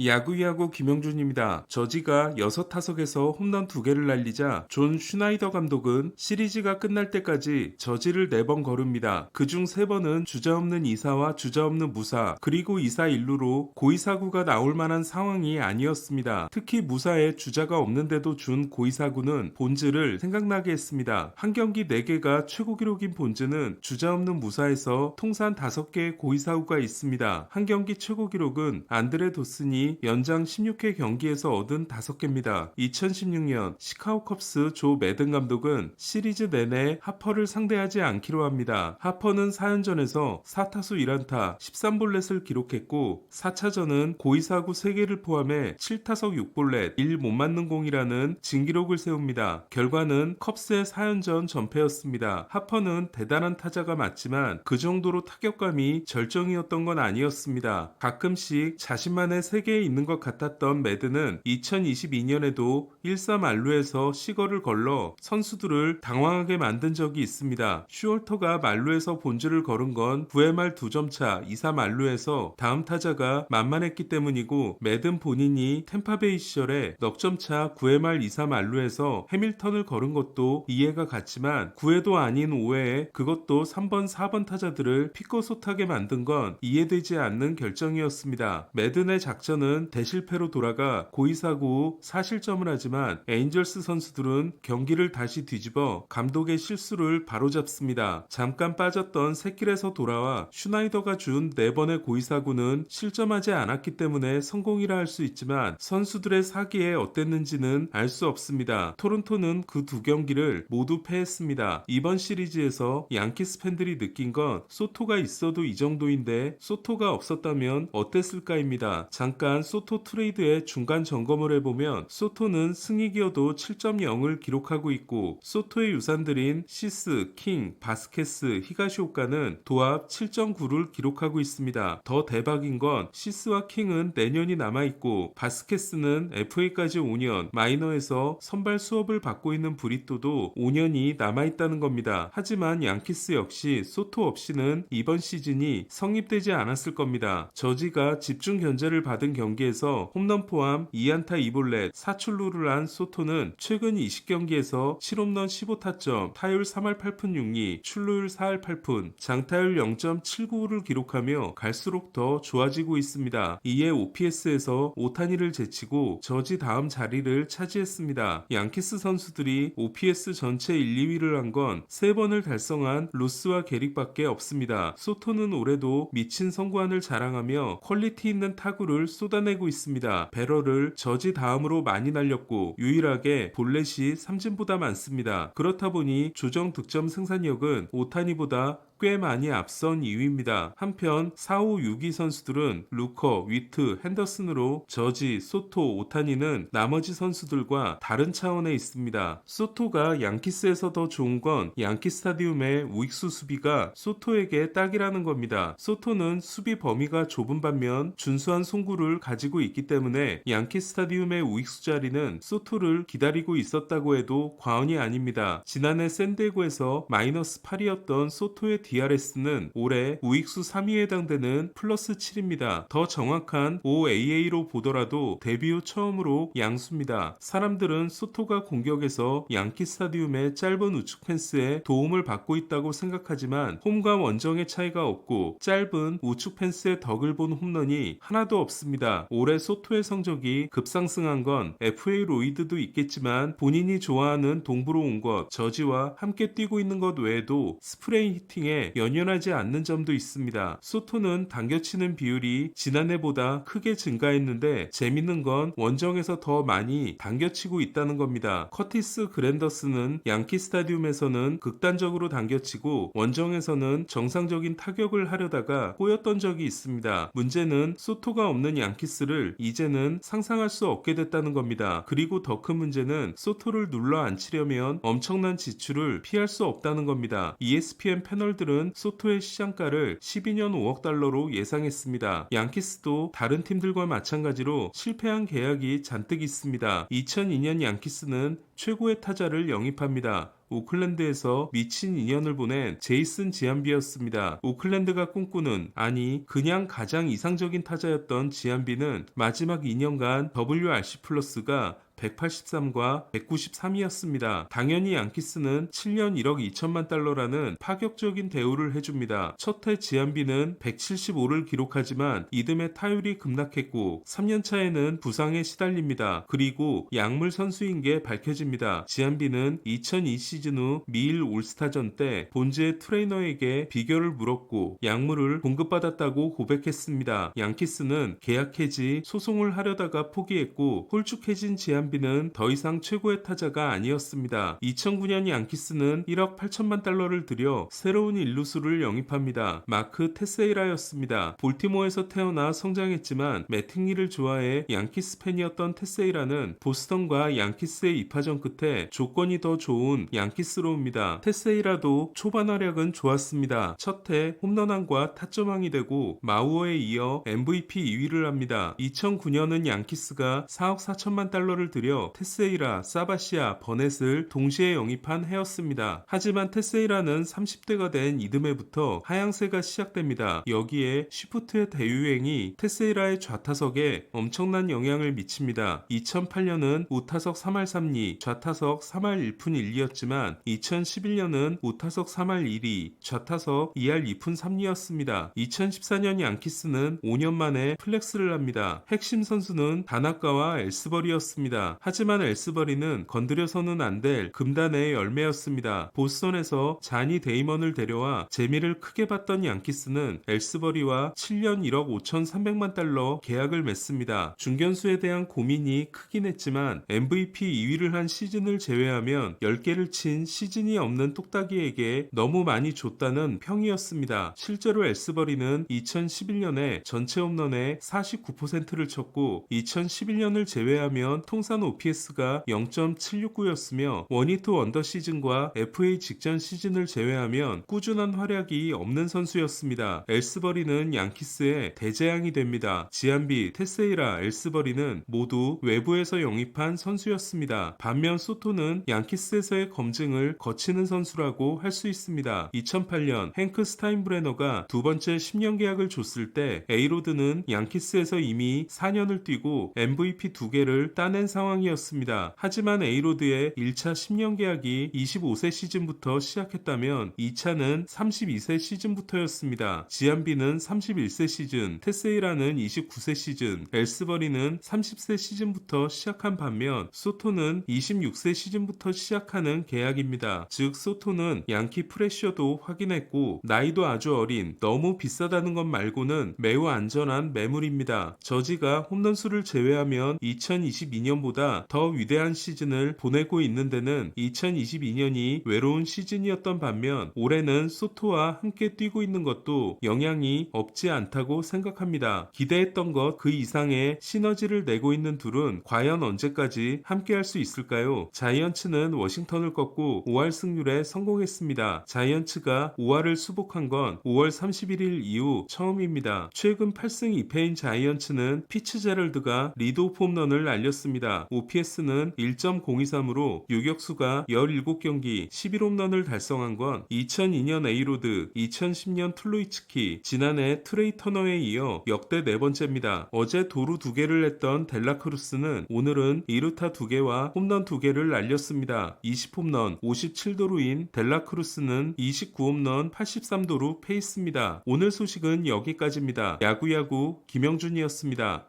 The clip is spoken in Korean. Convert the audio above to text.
야구 김영준입니다. 저지가 6타석에서 홈런 2개를 날리자 존 슈나이더 감독은 시리즈가 끝날 때까지 저지를 4번 거릅니다. 그중 3번은 주자없는 2사와 주자없는 무사, 그리고 2사 1루로 고의사구가 나올 만한 상황이 아니었습니다. 특히 무사에 주자가 없는데도 준 고의사구는 본즈를 생각나게 했습니다. 한 경기 4개가 최고 기록인 본즈는 주자없는 무사에서 통산 5개의 고의사구가 있습니다. 한 경기 최고 기록은 안드레 도슨이 연장 16회 경기에서 얻은 5개입니다. 2016년 시카고 컵스 조 매든 감독은 시리즈 내내 하퍼를 상대하지 않기로 합니다. 하퍼는 4연전에서 4타수 1안타 13볼넷을 기록했고 4차전은 고의사구 3개를 포함해 7타석 6볼넷 1 못 맞는 공이라는 진기록을 세웁니다. 결과는 컵스의 4연전 전패였습니다. 하퍼는 대단한 타자가 맞지만 그 정도로 타격감이 절정이었던 건 아니었습니다. 가끔씩 자신만의 세계에 있는 것 같았던 매드는 2022년에도 1-3 만루에서 시거를 걸러 선수들을 당황하게 만든 적이 있습니다. 슈월터가 만루에서 본주를 걸은 건 9회 말 2점차 2-3 만루에서 다음 타자가 만만했기 때문이고, 매든 본인이 템파베이 시절에 넉점차 9회 말 2-3 만루에서 해밀턴을 걸은 것도 이해가 갔지만 9회도 아닌 5회에 그것도 3번 4번 타자들을 피꼬솥하게 만든 건 이해되지 않는 결정이었습니다. 매든의 작전은 대실패로 돌아가 고의사구 후 4실점을 하지만 에인절스 선수들은 경기를 다시 뒤집어 감독의 실수를 바로잡습니다. 잠깐 빠졌던 샛길에서 돌아와 슈나이더가 준 4번의 고의사구는 실점하지 않았기 때문에 성공이라 할 수 있지만 선수들의 사기에 어땠는지는 알 수 없습니다. 토론토는 그 2경기를 모두 패했습니다. 이번 시리즈에서 양키스 팬들이 느낀 건 소토가 있어도 이 정도인데 소토가 없었다면 어땠을까입니다. 잠깐 소토 트레이드의 중간 점검을 해보면 소토는 승익이어도 7.0을 기록하고 있고, 소토의 유산들인 시스, 킹, 바스케스, 히가시오카는 도합 7.9를 기록하고 있습니다. 더 대박인 건 시스와 킹은 내년이 남아있고 바스케스는 FA까지 5년, 마이너에서 선발 수업을 받고 있는 브리또도 5년이 남아있다는 겁니다. 하지만 양키스 역시 소토 없이는 이번 시즌이 성립되지 않았을 겁니다. 저지가 집중 견제를 받은 경기에서 홈런 포함 2안타 2볼넷 4출루를 한 소토는 최근 20경기에서 7홈런 15타점, 타율 3할 8푼 6리, 출루율 4할 8푼, 장타율 0.795를 기록하며 갈수록 더 좋아지고 있습니다. 이에 OPS에서 오타니를 제치고 저지 다음 자리를 차지했습니다. 양키스 선수들이 OPS 전체 1, 2위를 한 건 3번을 달성한 로스와 게릭밖에 없습니다. 소토는 올해도 미친 성구안을 자랑하며 퀄리티 있는 타구를 쏟아내고 있습니다. 배럴을 저지 다음으로 많이 날렸고 유일하게 볼넷이 삼진보다 많습니다. 그렇다 보니 조정 득점 생산력은 오타니보다 꽤 많이 앞선 2위입니다. 한편 4, 5, 6위 선수들은 루커, 위트, 핸더슨으로 저지, 소토, 오타니는 나머지 선수들과 다른 차원에 있습니다. 소토가 양키스에서 더 좋은 건 양키 스타디움의 우익수 수비가 소토에게 딱이라는 겁니다. 소토는 수비 범위가 좁은 반면 준수한 송구를 가지고 있기 때문에 양키 스타디움의 우익수 자리는 소토를 기다리고 있었다고 해도 과언이 아닙니다. 지난해 샌디에고에서 마이너스 8이었던 소토의 DRS는 올해 우익수 3위에 해당되는 플러스 7입니다. 더 정확한 OAA로 보더라도 데뷔 후 처음으로 양수입니다. 사람들은 소토가 공격에서 양키 스타디움의 짧은 우측 펜스에 도움을 받고 있다고 생각하지만 홈과 원정의 차이가 없고 짧은 우측 펜스의 덕을 본 홈런이 하나도 없습니다. 올해 소토의 성적이 급상승한 건 FA 로이드도 있겠지만 본인이 좋아하는 동부로 온 것, 저지와 함께 뛰고 있는 것 외에도 스프레이 히팅에 연연하지 않는 점도 있습니다. 소토는 당겨치는 비율이 지난해보다 크게 증가했는데 재밌는 건 원정에서 더 많이 당겨치고 있다는 겁니다. 커티스 그랜더스는 양키 스타디움에서는 극단적으로 당겨치고 원정에서는 정상적인 타격을 하려다가 꼬였던 적이 있습니다. 문제는 소토가 없는 양키스를 이제는 상상할 수 없게 됐다는 겁니다. 그리고 더 큰 문제는 소토를 눌러 앉히려면 엄청난 지출을 피할 수 없다는 겁니다. ESPN 패널들은 소토의 시장가를 12년 5억 달러로 예상했습니다. 양키스도 다른 팀들과 마찬가지로 실패한 계약이 잔뜩 있습니다. 2002년 양키스는 최고의 타자를 영입합니다. 오클랜드에서 미친 인연을 보낸 제이슨 지안비였습니다. 오클랜드가 꿈꾸는, 아니 그냥 가장 이상적인 타자였던 지안비는 마지막 2년간 WRC 플러스가 183과 193이었습니다. 당연히 양키스는 7년 1억 2천만 달러라는 파격적인 대우를 해줍니다. 첫해 지안비는 175를 기록하지만 이듬해 타율이 급락했고 3년차에는 부상에 시달립니다. 그리고 약물 선수인 게 밝혀집니다. 지안비는 2002 시즌 후 미일 올스타전 때 본즈의 트레이너에게 비결을 물었고 약물을 공급받았다고 고백했습니다. 양키스는 계약 해지 소송을 하려다가 포기했고 홀쭉해진 지안비는 더 이상 최고의 타자가 아니었습니다. 2009년 양키스는 1억 8천만 달러를 들여 새로운 일루수를 영입합니다. 마크 테세이라였습니다. 볼티모어에서 태어나 성장했지만 매팅리를 좋아해 양키스 팬이었던 테세이라는 보스턴과 양키스의 입하전 끝에 조건이 더 좋은 양키스로 옵니다. 테세이라도 초반 활약은 좋았습니다. 첫해 홈런왕과 타점왕이 되고 마우어에 이어 MVP 2위를 합니다. 2009년은 양키스가 4억 4천만 달러를 들여 테세이라, 사바시아, 버넷을 동시에 영입한 해였습니다. 하지만 테세이라는 30대가 된 이듬해부터 하향세가 시작됩니다. 여기에 쉬프트의 대유행이 테세이라의 좌타석에 엄청난 영향을 미칩니다. 2008년은 우타석 3할 3리, 좌타석 3할 1푼 1리였지만 2011년은 우타석 3할 1리, 좌타석 2할 2푼 3리였습니다. 2014년 양키스는 5년 만에 플렉스를 합니다. 핵심 선수는 다나카와 엘스버리였습니다. 하지만 엘스버리는 건드려서는 안 될 금단의 열매였습니다. 보스턴에서 자니 데이먼을 데려와 재미를 크게 봤던 양키스는 엘스버리와 7년 1억 5,300만 달러 계약을 맺습니다. 중견수에 대한 고민이 크긴 했지만 MVP 2위를 한 시즌을 제외하면 10개를 친 시즌이 없는 뚝딱이에게 너무 많이 줬다는 평이었습니다. 실제로 엘스버리는 2011년에 전체 홈런의 49%를 쳤고 2011년을 제외하면 통산 OPS가 0.769였으며 원히트 원더 시즌과 FA 직전 시즌을 제외하면 꾸준한 활약이 없는 선수였습니다. 엘스버리는 양키스의 대재앙이 됩니다. 지안비, 테세이라, 엘스버리는 모두 외부에서 영입한 선수였습니다. 반면 소토는 양키스에서의 검증을 거치는 선수라고 할 수 있습니다. 2008년 행크 스타인브레너가 두 번째 10년 계약을 줬을 때 에이로드는 양키스에서 이미 4년을 뛰고 MVP 2개를 따낸 상황이었습니다. 하지만 에이로드의 1차 10년 계약이 25세 시즌부터 시작했다면 2차는 32세 시즌부터였습니다. 지안비는 31세 시즌, 테세이라는 29세 시즌, 엘스버리는 30세 시즌부터 시작한 반면 소토는 26세 시즌부터 시작하는 계약입니다. 즉 소토는 양키 프레셔도 확인했고 나이도 아주 어린, 너무 비싸다는 것 말고는 매우 안전한 매물입니다. 저지가 홈런수를 제외하면 2022년보다 더 위대한 시즌을 보내고 있는 데는 2022년이 외로운 시즌이었던 반면 올해는 소토와 함께 뛰고 있는 것도 영향이 없지 않다고 생각합니다. 기대했던 것 그 이상의 시너지를 내고 있는 둘은 과연 언제까지 함께 할 수 있을까요? 자이언츠는 워싱턴을 꺾고 5할 승률에 성공했습니다. 자이언츠가 5할을 수복한 건 5월 31일 이후 처음입니다. 최근 8승 2패인 자이언츠는 피츠제럴드가 리드오프 홈런을 날렸습니다. OPS는 1.023으로 유격수가 17경기 11홈런을 달성한 건 2002년 에이로드, 2010년 툴로이츠키, 지난해 트레이 터너에 이어 역대 네 번째입니다. 어제 도루 2개를 냈던 델라크루스는 오늘은 2루타 2개와 홈런 2개를 날렸습니다. 20홈런 57도루인 델라크루스는 29홈런 83도루 페이스입니다. 오늘 소식은 여기까지입니다. 야구야구 김영준이었습니다.